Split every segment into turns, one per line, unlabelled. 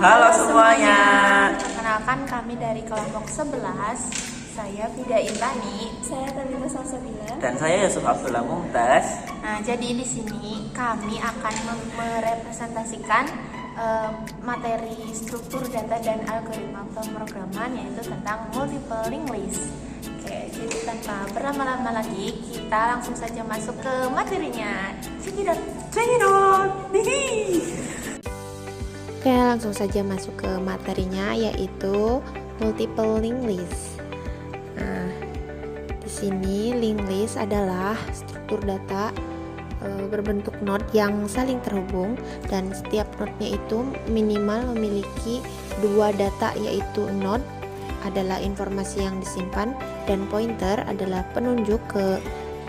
Halo semuanya.
Perkenalkan kami dari kelompok 11. Saya Fida Intani.
Saya Tabita Salsabila.
Dan saya Yusuf Abdullah Mumtaz.
Nah, jadi di sini kami akan merepresentasikan materi struktur data dan algoritma pemrograman, yaitu tentang multiple linked list. Oke, jadi tanpa berlama-lama lagi, kita langsung saja masuk ke materinya. Cekidot.
Oke, langsung saja masuk ke materinya, yaitu multiple linked list. Nah, di sini linked list adalah struktur data berbentuk node yang saling terhubung, dan setiap node-nya itu minimal memiliki dua data, yaitu node adalah informasi yang disimpan dan pointer adalah penunjuk ke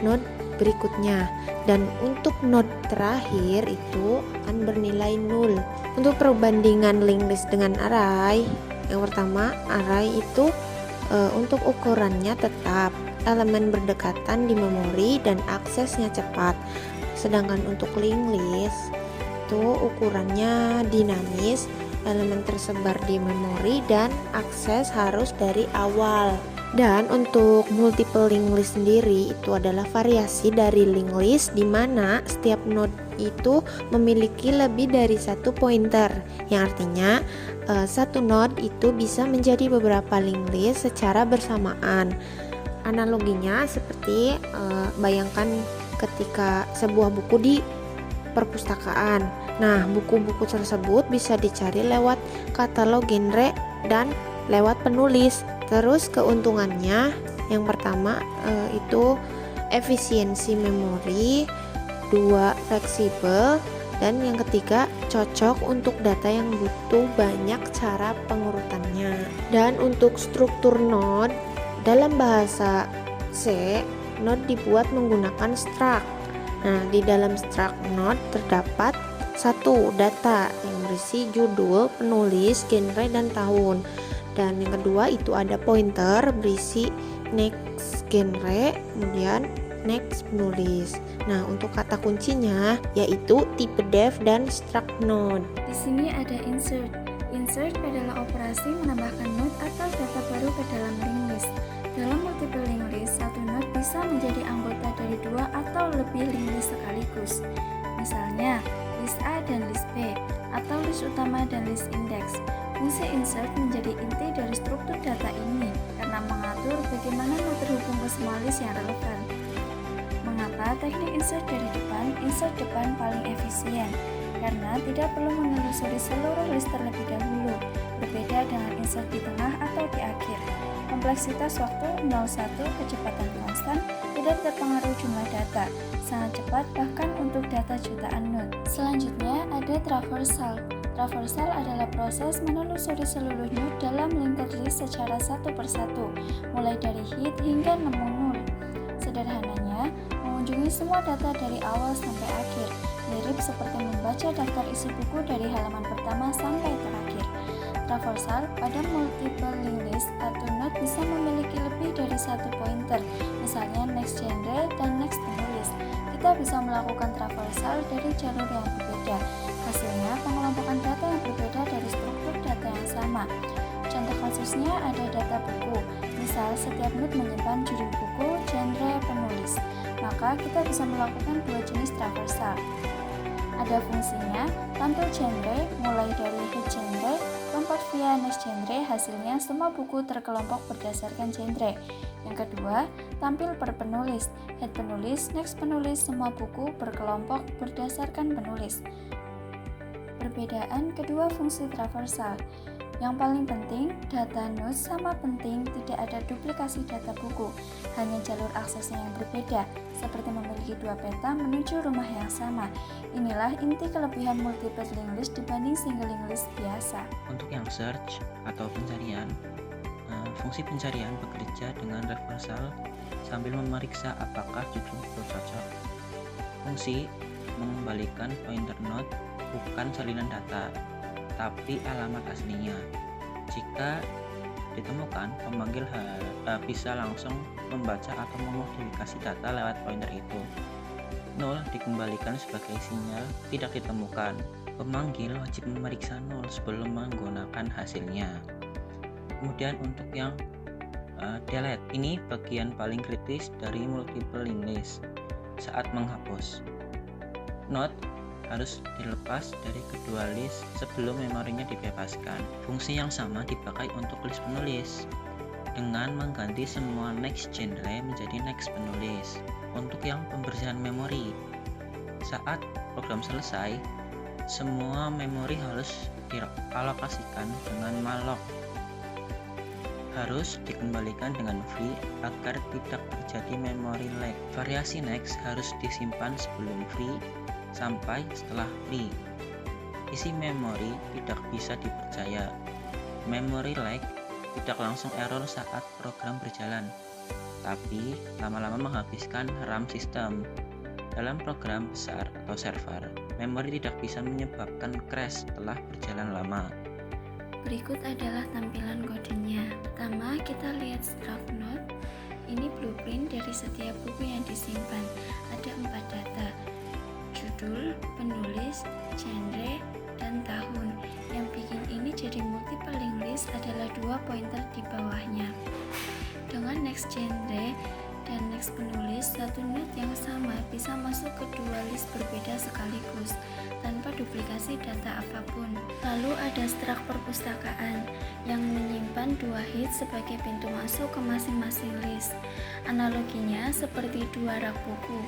node berikutnya, dan untuk node terakhir itu akan bernilai 0. Untuk perbandingan linked list dengan array, yang pertama, array itu untuk ukurannya tetap, elemen berdekatan di memori dan aksesnya cepat. Sedangkan untuk linked list itu ukurannya dinamis, elemen tersebar di memori dan akses harus dari awal. Dan untuk multiple linked list sendiri itu adalah variasi dari linked list di mana setiap node itu memiliki lebih dari satu pointer, yang artinya satu node itu bisa menjadi beberapa linked list secara bersamaan. Analoginya seperti bayangkan ketika sebuah buku di perpustakaan. Nah, buku-buku tersebut bisa dicari lewat katalog genre dan lewat penulis. Terus keuntungannya yang pertama itu efisiensi memori, 2 fleksibel, dan yang ketiga cocok untuk data yang butuh banyak cara pengurutannya. Dan untuk struktur node dalam bahasa C, node dibuat menggunakan struct. Nah, di dalam struct node terdapat satu data yang berisi judul, penulis, genre, dan tahun. Dan yang kedua itu ada pointer berisi next genre, kemudian next penulis. Nah, untuk kata kuncinya yaitu tipe def dan struct node.
Di sini ada insert. Insert adalah operasi menambahkan node atau data baru ke dalam linked list. Dalam multiple linked list, satu node bisa menjadi anggota dari 2 atau lebih linked list sekaligus. Misalnya, list A dan list B, atau list utama dan list index. Fungsi insert menjadi inti dari struktur data ini karena mengatur bagaimana node terhubung ke semua list yang relevan. Mengapa teknik insert dari depan? Insert depan paling efisien karena tidak perlu menelusuri seluruh list terlebih dahulu, berbeda dengan insert di tengah atau di akhir. Kompleksitas waktu 01, kecepatan konstan, tidak terpengaruh jumlah data, sangat cepat bahkan untuk data jutaan node. Selanjutnya ada traversal. Traversal adalah proses menelusuri seluruh node dalam linked list secara satu persatu, mulai dari hit hingga nemu nol. Sederhananya, mengunjungi semua data dari awal sampai akhir, mirip seperti membaca daftar isi buku dari halaman pertama sampai terakhir. Traversal pada multiple linked list, satu node bisa memiliki lebih dari satu pointer, misalnya next genre dan next penulis. Kita bisa melakukan traversal dari jalur yang berbeda. Hasilnya, pengelompokan data yang berbeda dari struktur data yang sama. Contoh kasusnya ada data buku. Misal, setiap node menyimpan judul buku, genre, penulis. Maka kita bisa melakukan 2 jenis traversal. Ada fungsinya, tampil genre, mulai dari head genre, lompat via next genre, hasilnya semua buku terkelompok berdasarkan genre. Yang kedua, tampil per penulis, head penulis, next penulis, semua buku berkelompok berdasarkan penulis. Perbedaan kedua fungsi traversal. Yang paling penting, data node sama penting, tidak ada duplikasi data buku, hanya jalur aksesnya yang berbeda, seperti memiliki 2 peta menuju rumah yang sama. Inilah inti kelebihan multiple linked list dibanding single linked list biasa.
Untuk yang search atau pencarian, fungsi pencarian bekerja dengan reversal sambil memeriksa apakah judul itu cocok. Fungsi mengembalikan pointer node bukan salinan data, tapi alamat aslinya. Jika ditemukan, pemanggil bisa langsung membaca atau memodifikasi data lewat pointer itu. 0 dikembalikan sebagai sinyal tidak ditemukan. Pemanggil wajib memeriksa nol sebelum menggunakan hasilnya. Kemudian untuk yang delete, ini bagian paling kritis dari multiple linked list saat menghapus. Note harus dilepas dari kedua list sebelum memorinya dibebaskan. Fungsi yang sama dipakai untuk list penulis dengan mengganti semua next genre menjadi next penulis. Untuk yang pembersihan memori, saat program selesai, semua memori harus dialokasikan dengan malloc. Harus dikembalikan dengan free agar tidak terjadi memory lag. Variasi next harus disimpan sebelum free sampai setelah free. Isi memori tidak bisa dipercaya. Memory lag tidak langsung error saat program berjalan, tapi lama-lama menghabiskan RAM sistem. Dalam program besar atau server, memori tidak bisa menyebabkan crash setelah berjalan lama.
Berikut adalah tampilan kodenya. Pertama, kita lihat struct node. Ini blueprint dari setiap buku yang disimpan. Ada 4 data: judul, penulis, genre, dan tahun. Yang bikin ini jadi multiple linked list adalah 2 pointer di bawahnya. Dengan next genre dan next penulis, satu node yang sama bisa masuk ke 2 list berbeda sekaligus tanpa duplikasi data apapun. Lalu ada struct perpustakaan yang menyimpan 2 hit sebagai pintu masuk ke masing-masing list. Analoginya seperti 2 rak buku.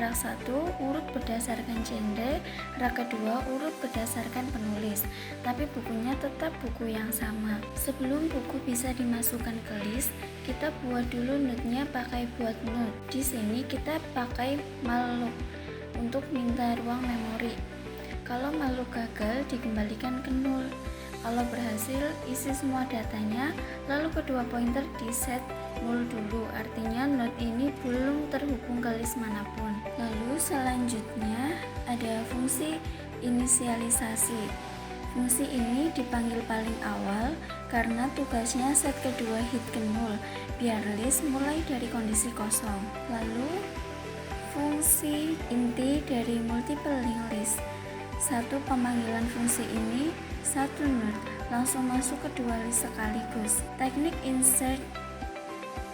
Rak 1 urut berdasarkan genre, rak kedua urut berdasarkan penulis, tapi bukunya tetap buku yang sama. Sebelum buku bisa dimasukkan ke list, kita buat dulu node-nya pakai buat node. Di sini kita pakai malloc untuk minta ruang memori. Kalau malloc gagal, dikembalikan ke nol. Kalau berhasil, isi semua datanya, lalu kedua pointer di set nol dulu, artinya node ini belum terhubung ke list manapun. Lalu selanjutnya ada fungsi inisialisasi. Fungsi ini dipanggil paling awal karena tugasnya set kedua hit ke nol, biar list mulai dari kondisi kosong. Lalu fungsi inti dari multiple linked list. Satu pemanggilan fungsi ini, satu node langsung masuk ke 2 list sekaligus. Teknik insert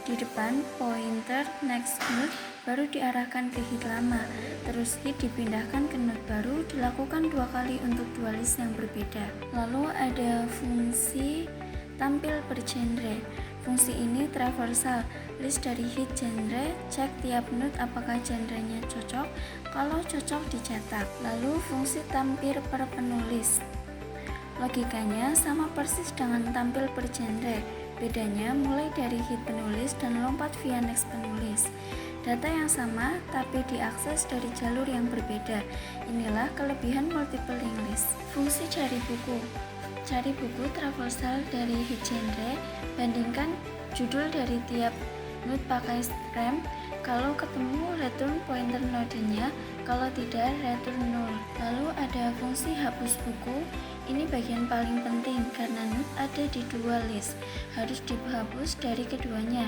di depan pointer next node baru diarahkan ke hit lama, terus hit dipindahkan ke node baru, dilakukan 2 kali untuk 2 list yang berbeda. Lalu ada fungsi tampil per genre. Fungsi ini traversal, list dari hit genre, cek tiap node apakah genrenya cocok, kalau cocok dicetak. Lalu fungsi tampil per penulis. Logikanya sama persis dengan tampil per genre, bedanya mulai dari hit penulis dan lompat via next penulis. Data yang sama tapi diakses dari jalur yang berbeda. Inilah kelebihan multiple linked list. Fungsi cari buku. Cari buku traversal dari hit genre, bandingkan judul dari tiap node pakai rem. Kalau ketemu, return pointer nodenya, kalau tidak, return null. Lalu ada fungsi hapus buku. Ini bagian paling penting karena node ada di 2 list, harus dihapus dari keduanya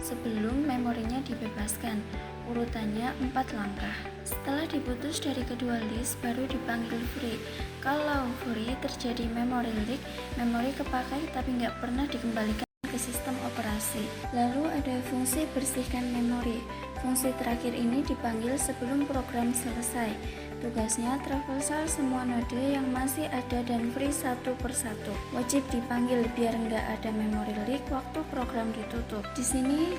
sebelum memorinya dibebaskan. Urutannya 4 langkah. Setelah diputus dari kedua list, baru dipanggil free. Kalau free terjadi memory leak, memori kepakai tapi nggak pernah dikembalikan ke sistem operasi. Lalu ada fungsi bersihkan memori. Fungsi terakhir ini dipanggil sebelum program selesai. Tugasnya traversal semua node yang masih ada dan free satu persatu. Wajib dipanggil biar nggak ada memory leak waktu program ditutup. Di sini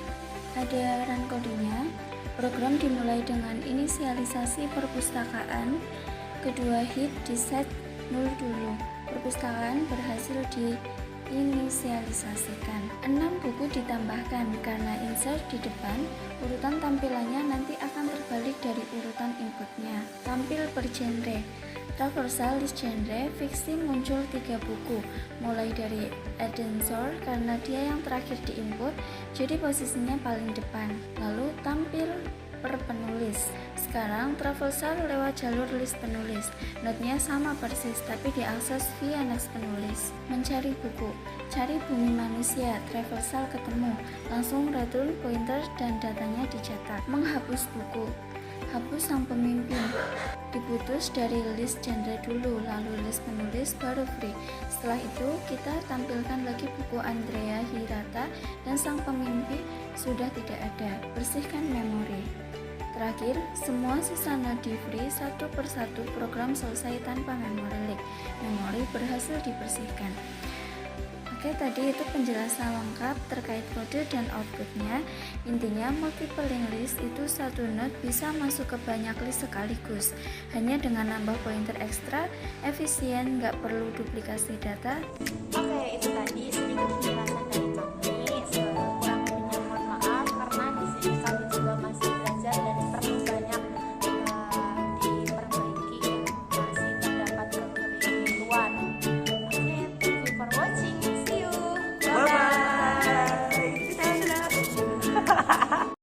ada run codenya. Program dimulai dengan inisialisasi perpustakaan. Kedua hit di set 0 dulu. Perpustakaan berhasil diinisialisasikan. 6 buku ditambahkan karena insert di depan, urutan tampilannya nanti akan terbalik dari urutan inputnya. Tampil per genre. Traversal list genre fiksi muncul 3 buku, mulai dari Edensor karena dia yang terakhir diinput, jadi posisinya paling depan. Lalu tampil per penulis. Sekarang traversal lewat jalur list penulis. Node-nya sama persis tapi diakses via next penulis. Mencari buku. Cari bumi manusia, traversal ketemu, langsung return pointer dan datanya dicetak. Menghapus buku. Hapus sang pemimpin. Diputus dari list genre dulu, lalu list penulis, baru free. Setelah itu kita tampilkan lagi buku Andrea Hirata dan sang pemimpin sudah tidak ada. Bersihkan memori. Terakhir, semua sisa note di free satu persatu program selesai tanpa memory leak. Memori berhasil dibersihkan. Oke, tadi itu penjelasan lengkap terkait kode dan outputnya. Intinya multiple linked list itu satu node bisa masuk ke banyak list sekaligus. Hanya dengan nambah pointer ekstra, efisien, nggak perlu duplikasi data.
Oke, itu tadi sedikit penjelasan dari